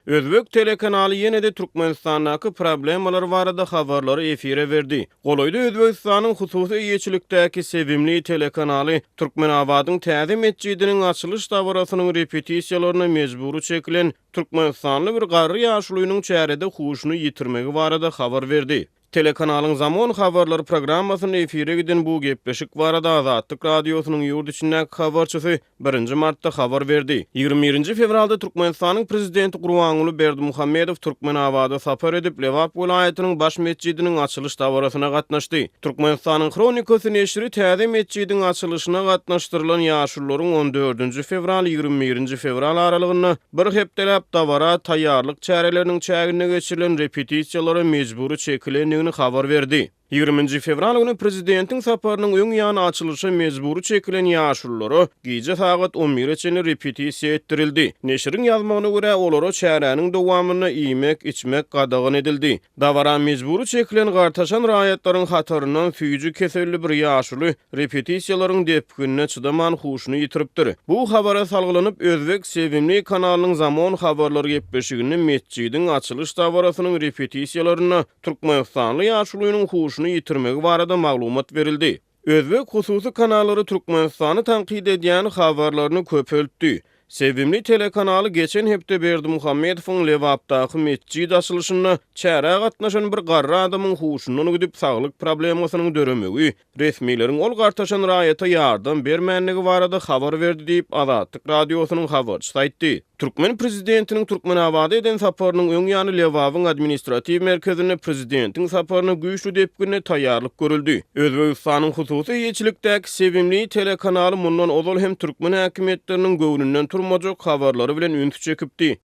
Özbek telekanaly ýene-de Türkmenistandaky problemalar barada habarlary efire berdi. Golaýda Özbekistanyň hususy ýeçilikdäki sevimli telekanaly Türkmenabadyň täze mescidiniň açylış dawrasynyň repetisiýalaryna mejburi çekilen Türkmenistanly bir garry ýaşulynyň çärede huşuny ýitirmegi barada habar berdi. Telekanalyň Zaman habarlary programmasyny efire giden bu gepleşik barada Azatlyk radiosynyň ýurt içindäki habarçysy 1 martda habar berdi. 21 fevralda Türkmenistanyň prezidenti Gurbanuly Berdimuhammedow Türkmenabada sapar edip Lewap welaýatynyň baş mescidiniň açylış dawrasyna gatnaşdy. Türkmenistanyň Kronikasy neşri täze mescidiniň açylyşyna gatnaşdyrylan ýaşullaryň 14 fevral 21 fevral aralygynda bir hepdelap dawra taýýarlyk çäreleriniň çägine geçirilen repetisiýalary mejburi çekilendigini habar berdi. 20 fevral günü prezidentiň saparynyň öň ýany açylışy mejburi çekilen ýaşullary gije saat 11-çe repetisiýa etdirildi. Neşriň ýazmagyna görä olary çäräniň dowamyny iýmek, içmek gadagyn edildi. Dawara mejburi çekilen gartaşan raýatlaryň hataryndan süýji keselli bir ýaşuly repetisiýalaryň depkine çydaman huşuny ýitiripdir. Bu habara salgylanyp Özbek sevimli kanalynyň Zaman habarlary gepleşigini mescidiň açylış dawrasynyň repetisiýalaryna Türkmenistanly ýaşulynyň huşuny ýitirmegi barada maglumat berildi. Özbek hususy kanallary Türkmenistany tanqid edýän habarlaryny köpeltdi. Sevimli telekanaly geçen hepde Berdimuhammedowyň Lewapdaky mescid açylışyna çäre gatnaşan bir garry adamyň huşundan gidip saglyk problemasynyň döremegi, resmiýetiň ol gartaşan raýata ýardam bermänligi barada habar berdi diýip Azatlyk radiosynyň habarçysy aýtdy. Türkmen prezidentiniň Türkmenabada eden saparynyň öň ýany Lewabyň administrativ merkezine prezidentiň saparyny güýçlü depgine taýýarlyk görüldi. Özbegistanyň hususy ýeçilikdäki sevimli telekanaly mundan ozal hem türkmen häkimetleriniň göwnünden turmajak habarlary bilen üns çekipdi.